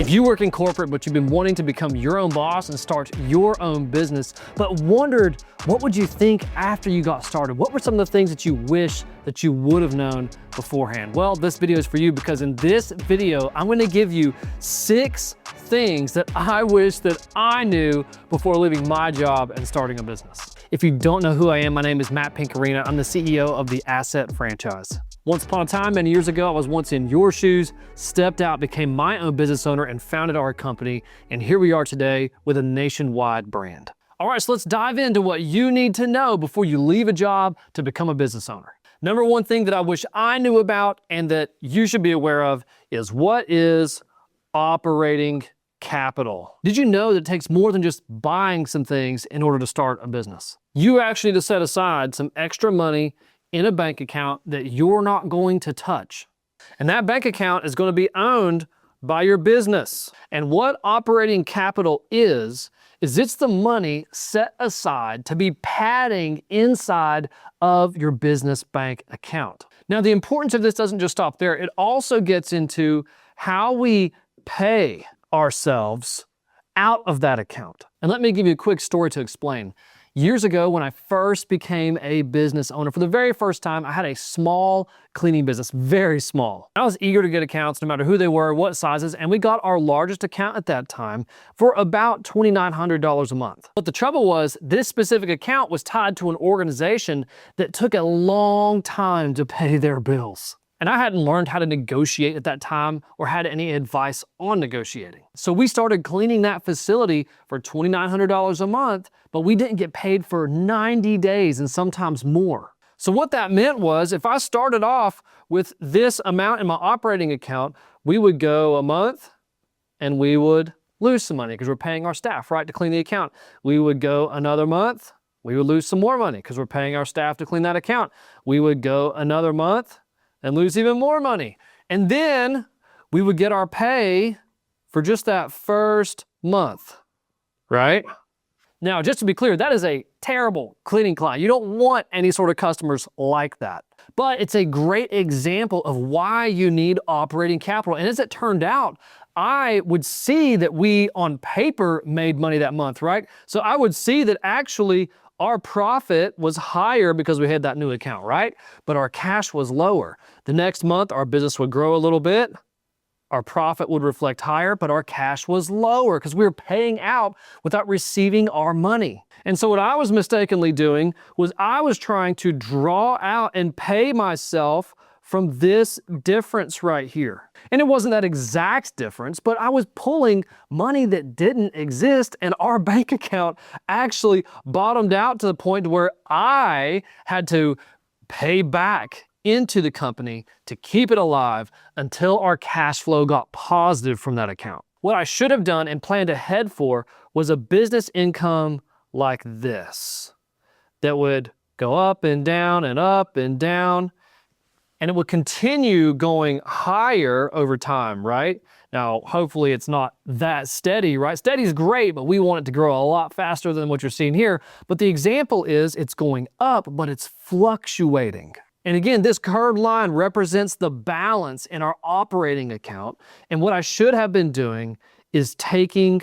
If you work in corporate, but you've been wanting to become your own boss and start your own business, but wondered what would you think after you got started? What were some of the things that you wish that you would have known beforehand? Well, this video is for you because in this video, I'm gonna give you 6 things that I wish that I knew before leaving my job and starting a business. If you don't know who I am, my name is Matt Pinkarina. I'm the CEO of the Assett franchise. Once upon a time, many years ago, I was once in your shoes, stepped out, became my own business owner, and founded our company. And here we are today with a nationwide brand. All right, so let's dive into what you need to know before you leave a job to become a business owner. Number one thing that I wish I knew about and that you should be aware of is what is operating capital. Did you know that it takes more than just buying some things in order to start a business? You actually need to set aside some extra money in a bank account that you're not going to touch. And that bank account is going to be owned by your business. And what operating capital is it's the money set aside to be padding inside of your business bank account. Now, the importance of this doesn't just stop there. It also gets into how we pay ourselves out of that account. And let me give you a quick story to explain. Years ago, when I first became a business owner, for the very first time, I had a small cleaning business, very small. I was eager to get accounts, no matter who they were, what sizes, and we got our largest account at that time for about $2,900 a month. But the trouble was, this specific account was tied to an organization that took a long time to pay their bills. And I hadn't learned how to negotiate at that time or had any advice on negotiating. So we started cleaning that facility for $2,900 a month, but we didn't get paid for 90 days and sometimes more. So what that meant was if I started off with this amount in my operating account, we would go a month and we would lose some money because we're paying our staff, right, to clean the account. We would go another month, we would lose some more money because we're paying our staff to clean that account. We would go another month and lose even more money. And then we would get our pay for just that first month, right? Now, just to be clear, that is a terrible cleaning client. You don't want any sort of customers like that. But it's a great example of why you need operating capital. And as it turned out, I would see that we on paper made money that month, right? So I would see that actually our profit was higher because we had that new account, right? But our cash was lower. The next month, our business would grow a little bit. Our profit would reflect higher, but our cash was lower because we were paying out without receiving our money. And so what I was mistakenly doing was I was trying to draw out and pay myself from this difference right here. And it wasn't that exact difference, but I was pulling money that didn't exist, and our bank account actually bottomed out to the point where I had to pay back into the company to keep it alive until our cash flow got positive from that account. What I should have done and planned ahead for was a business income like this that would go up and down and up and down. And it will continue going higher over time, right? Now, hopefully it's not that steady, right? Steady is great, but we want it to grow a lot faster than what you're seeing here. But the example is it's going up, but it's fluctuating. And again, this curved line represents the balance in our operating account. And what I should have been doing is taking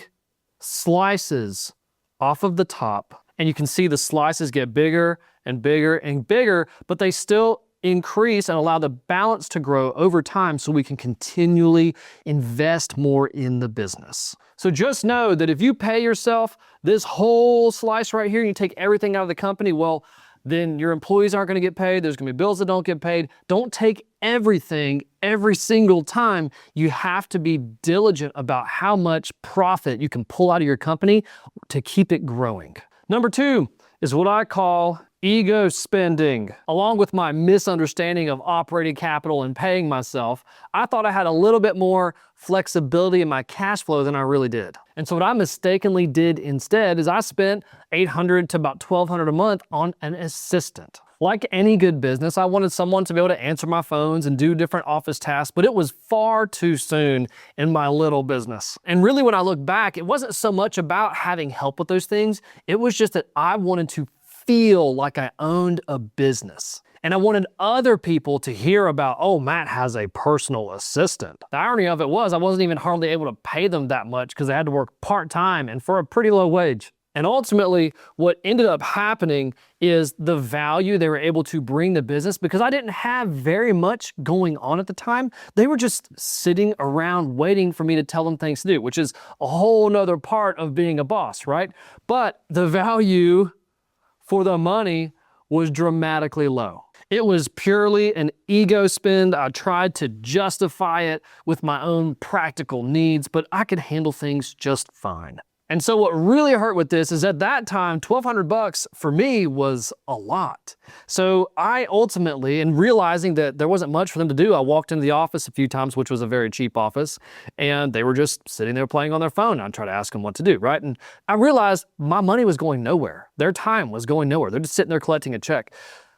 slices off of the top. And you can see the slices get bigger and bigger and bigger, but they still increase and allow the balance to grow over time so we can continually invest more in the business. So just know that if you pay yourself this whole slice right here and you take everything out of the company, well, then your employees aren't going to get paid. There's going to be bills that don't get paid. Don't take everything every single time. You have to be diligent about how much profit you can pull out of your company to keep it growing. Number 2 is what I call ego spending. Along with my misunderstanding of operating capital and paying myself, I thought I had a little bit more flexibility in my cash flow than I really did. And so what I mistakenly did instead is I spent $800 to about $1,200 a month on an assistant. Like any good business, I wanted someone to be able to answer my phones and do different office tasks, but it was far too soon in my little business. And really, when I look back, it wasn't so much about having help with those things. It was just that I wanted to feel like I owned a business. And I wanted other people to hear about, oh, Matt has a personal assistant. The irony of it was I wasn't even hardly able to pay them that much because they had to work part-time and for a pretty low wage. And ultimately, what ended up happening is the value they were able to bring the business, because I didn't have very much going on at the time. They were just sitting around waiting for me to tell them things to do, which is a whole nother part of being a boss, right? But the value for the money was dramatically low. It was purely an ego spend. I tried to justify it with my own practical needs, but I could handle things just fine. And so what really hurt with this is at that time, $1,200 for me was a lot. So I ultimately, and realizing that there wasn't much for them to do, I walked into the office a few times, which was a very cheap office, and they were just sitting there playing on their phone. I'd try to ask them what to do, right? And I realized my money was going nowhere. Their time was going nowhere. They're just sitting there collecting a check.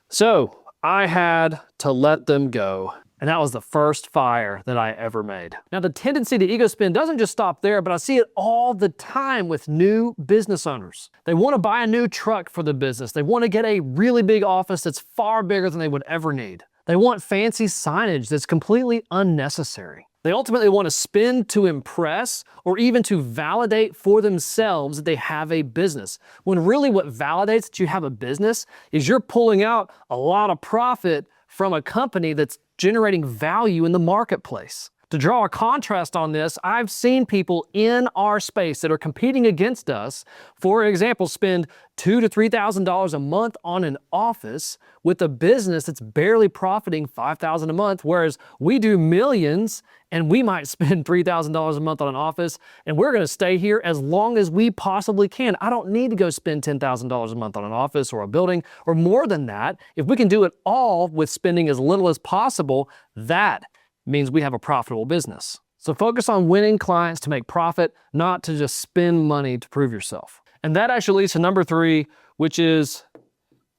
So I had to let them go. And that was the first fire that I ever made. Now, the tendency to ego spend doesn't just stop there, but I see it all the time with new business owners. They want to buy a new truck for the business. They want to get a really big office that's far bigger than they would ever need. They want fancy signage that's completely unnecessary. They ultimately want to spend to impress or even to validate for themselves that they have a business. When really what validates that you have a business is you're pulling out a lot of profit from a company that's generating value in the marketplace. To draw a contrast on this, I've seen people in our space that are competing against us, for example, spend $2,000 to $3,000 a month on an office with a business that's barely profiting $5,000 a month, whereas we do millions and we might spend $3,000 a month on an office, and we're gonna stay here as long as we possibly can. I don't need to go spend $10,000 a month on an office or a building or more than that. If we can do it all with spending as little as possible, that means we have a profitable business. So focus on winning clients to make profit, not to just spend money to prove yourself. And that actually leads to number 3, which is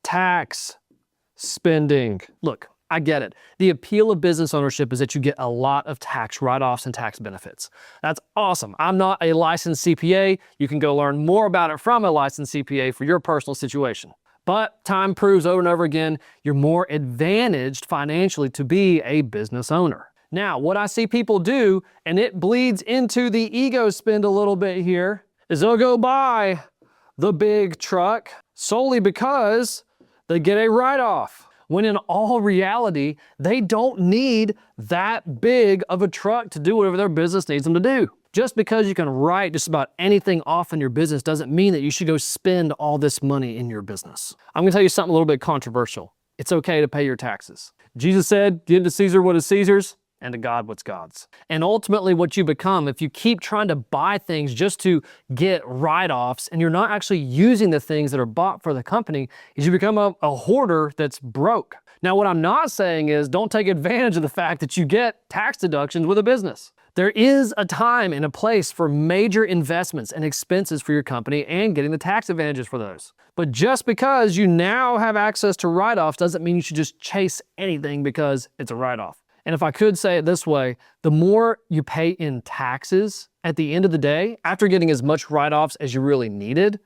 tax spending. Look, I get it. The appeal of business ownership is that you get a lot of tax write-offs and tax benefits. That's awesome. I'm not a licensed CPA. You can go learn more about it from a licensed CPA for your personal situation. But time proves over and over again, you're more advantaged financially to be a business owner. Now, what I see people do, and it bleeds into the ego spend a little bit here, is they'll go buy the big truck solely because they get a write-off. When in all reality, they don't need that big of a truck to do whatever their business needs them to do. Just because you can write just about anything off in your business doesn't mean that you should go spend all this money in your business. I'm gonna tell you something a little bit controversial. It's okay to pay your taxes. Jesus said, give to Caesar what is Caesar's, and to God what's God's. And ultimately what you become, if you keep trying to buy things just to get write-offs and you're not actually using the things that are bought for the company, is you become a hoarder that's broke. Now, what I'm not saying is don't take advantage of the fact that you get tax deductions with a business. There is a time and a place for major investments and expenses for your company and getting the tax advantages for those. But just because you now have access to write-offs doesn't mean you should just chase anything because it's a write-off. And if I could say it this way, the more you pay in taxes at the end of the day, after getting as much write-offs as you really needed,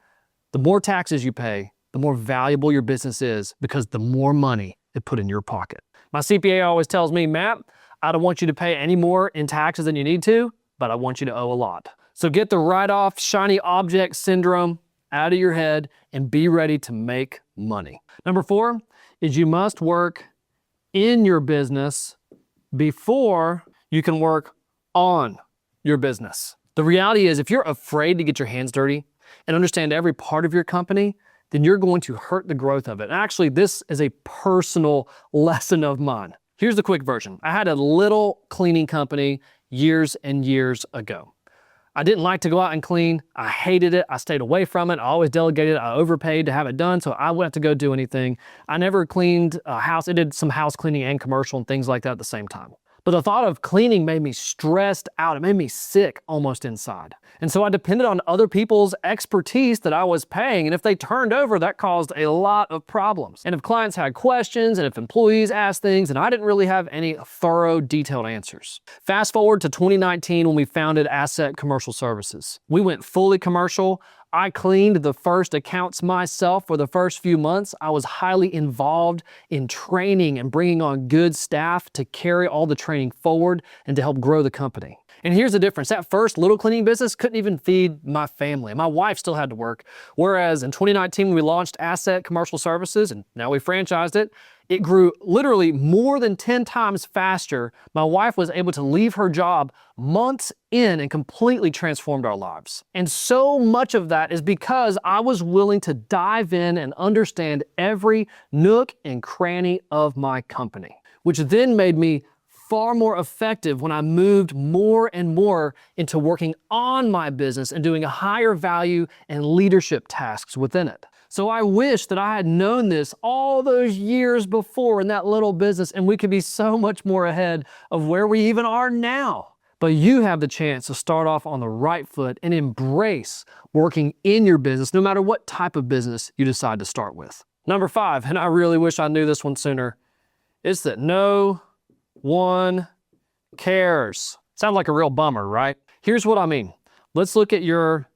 the more taxes you pay, the more valuable your business is because the more money it put in your pocket. My CPA always tells me, Matt, I don't want you to pay any more in taxes than you need to, but I want you to owe a lot. So get the write-off shiny object syndrome out of your head and be ready to make money. Number 4 is you must work in your business before you can work on your business. The reality is if you're afraid to get your hands dirty and understand every part of your company, then you're going to hurt the growth of it. And actually, this is a personal lesson of mine. Here's the quick version. I had a little cleaning company years and years ago. I didn't like to go out and clean. I hated it. I stayed away from it. I always delegated. I overpaid to have it done, so I wouldn't have to go do anything. I never cleaned a house. I did some house cleaning and commercial and things like that at the same time. But the thought of cleaning made me stressed out. It made me sick almost inside. And so I depended on other people's expertise that I was paying. And if they turned over, that caused a lot of problems. And if clients had questions and if employees asked things, and I didn't really have any thorough, detailed answers. Fast forward to 2019 when we founded Assett Commercial Services. We went fully commercial. I cleaned the first accounts myself for the first few months. I was highly involved in training and bringing on good staff to carry all the training forward and to help grow the company. And here's the difference. That first little cleaning business couldn't even feed my family. My wife still had to work. Whereas in 2019, when we launched Assett Commercial Services, and now we franchised it, it grew literally more than 10 times faster. My wife was able to leave her job months in and completely transformed our lives. And so much of that is because I was willing to dive in and understand every nook and cranny of my company, which then made me far more effective when I moved more and more into working on my business and doing a higher value and leadership tasks within it. So I wish that I had known this all those years before in that little business, and we could be so much more ahead of where we even are now. But you have the chance to start off on the right foot and embrace working in your business, no matter what type of business you decide to start with. Number 5, and I really wish I knew this one sooner, is that no one cares. Sounds like a real bummer, right? Here's what I mean. Let's look at your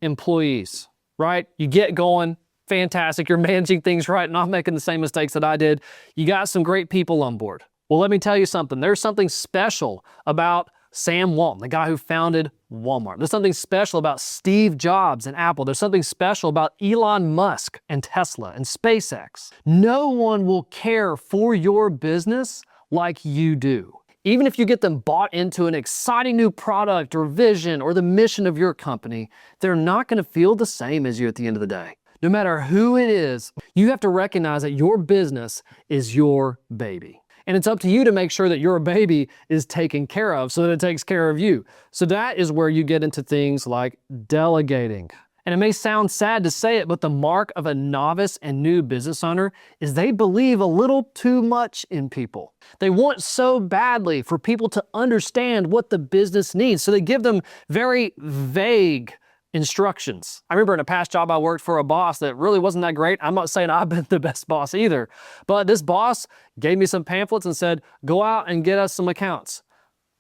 employees, right? You get going, fantastic. You're managing things right, not making the same mistakes that I did. You got some great people on board. Well, let me tell you something. There's something special about Sam Walton, the guy who founded Walmart. There's something special about Steve Jobs and Apple. There's something special about Elon Musk and Tesla and SpaceX. No one will care for your business like you do. Even if you get them bought into an exciting new product or vision or the mission of your company, they're not going to feel the same as you at the end of the day. No matter who it is, you have to recognize that your business is your baby. And it's up to you to make sure that your baby is taken care of so that it takes care of you. So that is where you get into things like delegating. And it may sound sad to say it, but the mark of a novice and new business owner is they believe a little too much in people. They want so badly for people to understand what the business needs, so they give them very vague instructions. I remember in a past job I worked for a boss that really wasn't that great. I'm not saying I've been the best boss either, but this boss gave me some pamphlets and said, go out and get us some accounts.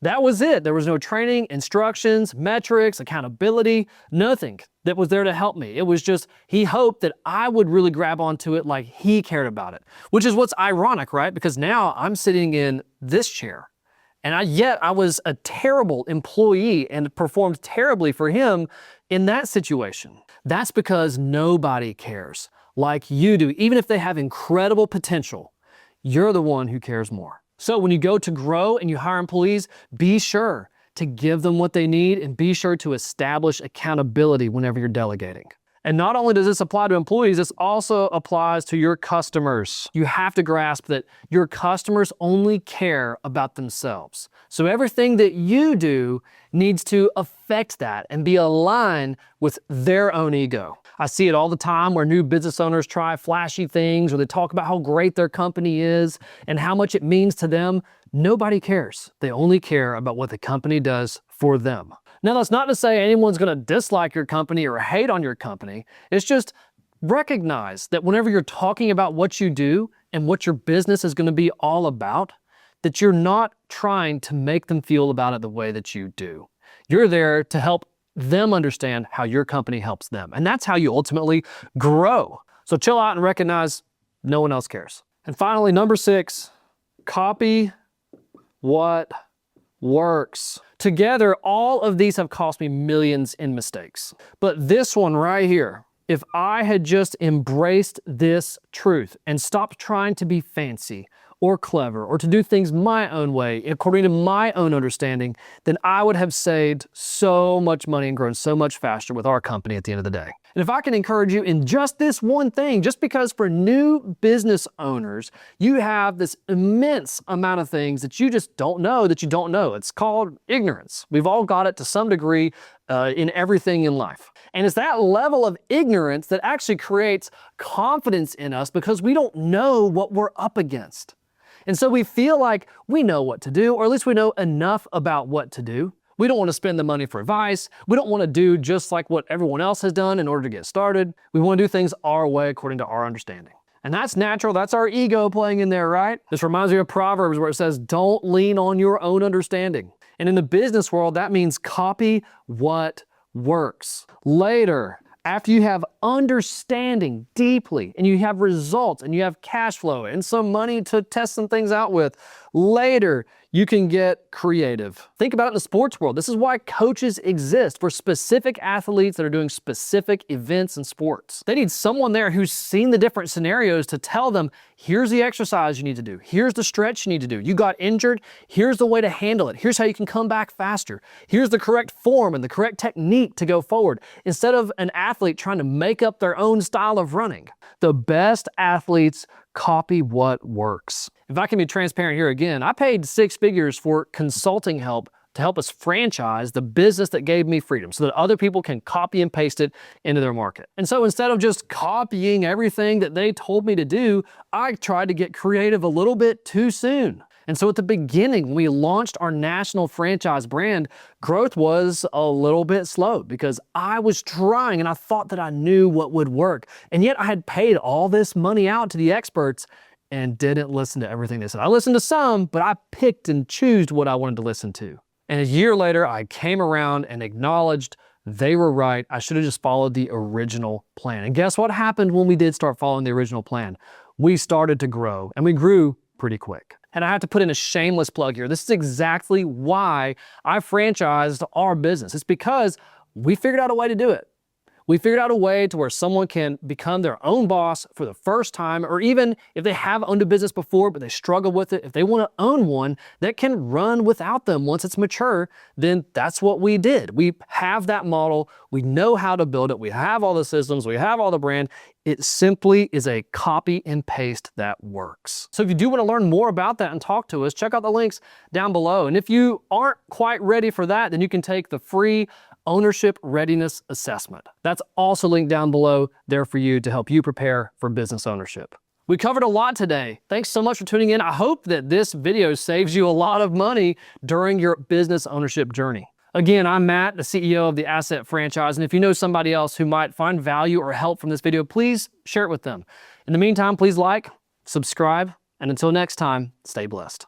That was it. There was no training, instructions, metrics, accountability, nothing that was there to help me. It was just, he hoped that I would really grab onto it like he cared about it, which is what's ironic, right? Because now I'm sitting in this chair and yet I was a terrible employee and performed terribly for him in that situation. That's because nobody cares like you do. Even if they have incredible potential, you're the one who cares more. So when you go to grow and you hire employees, be sure to give them what they need and be sure to establish accountability whenever you're delegating. And not only does this apply to employees, this also applies to your customers. You have to grasp that your customers only care about themselves. So everything that you do needs to affect that and be aligned with their own ego. I see it all the time where new business owners try flashy things or they talk about how great their company is and how much it means to them. Nobody cares. They only care about what the company does for them. Now, that's not to say anyone's going to dislike your company or hate on your company. It's just recognize that whenever you're talking about what you do and what your business is going to be all about, that you're not trying to make them feel about it the way that you do. You're there to help them understand how your company helps them. And that's how you ultimately grow. So chill out and recognize no one else cares. And finally, number 6, copy what works. Together, all of these have cost me millions in mistakes. But this one right here, if I had just embraced this truth and stopped trying to be fancy or clever or to do things my own way, according to my own understanding, then I would have saved so much money and grown so much faster with our company at the end of the day. And if I can encourage you in just this one thing, just because for new business owners, you have this immense amount of things that you just don't know that you don't know. It's called ignorance. We've all got it to some degree in everything in life. And it's that level of ignorance that actually creates confidence in us because we don't know what we're up against. And so we feel like we know what to do, or at least we know enough about what to do. We don't want to spend the money for advice. We don't want to do just like what everyone else has done in order to get started. We want to do things our way according to our understanding. And that's natural. That's our ego playing in there, right? This reminds me of Proverbs where it says, don't lean on your own understanding. And in the business world, that means copy what works. Later, After you have understanding deeply and you have results and you have cash flow and some money to test some things out with, later you can get creative. Think about it in the sports world. This is why coaches exist, for specific athletes that are doing specific events in sports. They need someone there who's seen the different scenarios to tell them, here's the exercise you need to do. Here's the stretch you need to do. You got injured. Here's the way to handle it. Here's how you can come back faster. Here's the correct form and the correct technique to go forward, instead of an athlete trying to make up their own style of running. The best athletes copy what works. If I can be transparent here again, I paid 6 figures for consulting help to help us franchise the business that gave me freedom so that other people can copy and paste it into their market. And so instead of just copying everything that they told me to do, I tried to get creative a little bit too soon. And so at the beginning, when we launched our national franchise brand, growth was a little bit slow because I was trying and I thought that I knew what would work. And yet I had paid all this money out to the experts and didn't listen to everything they said. I listened to some, but I picked and chose what I wanted to listen to. And a year later, I came around and acknowledged they were right. I should have just followed the original plan. And guess what happened when we did start following the original plan? We started to grow, and we grew pretty quick. And I have to put in a shameless plug here. This is exactly why I franchised our business. It's because we figured out a way to do it. We figured out a way to where someone can become their own boss for the first time, or even if they have owned a business before, but they struggle with it, if they want to own one that can run without them once it's mature, then that's what we did. We have that model. We know how to build it. We have all the systems. We have all the brand. It simply is a copy and paste that works. So if you do want to learn more about that and talk to us, check out the links down below. And if you aren't quite ready for that, then you can take the free Ownership Readiness Assessment. That's also linked down below there for you to help you prepare for business ownership. We covered a lot today. Thanks so much for tuning in. I hope that this video saves you a lot of money during your business ownership journey. Again, I'm Matt, the CEO of the Assett franchise, and if you know somebody else who might find value or help from this video, please share it with them. In the meantime, please like, subscribe, and until next time, stay blessed.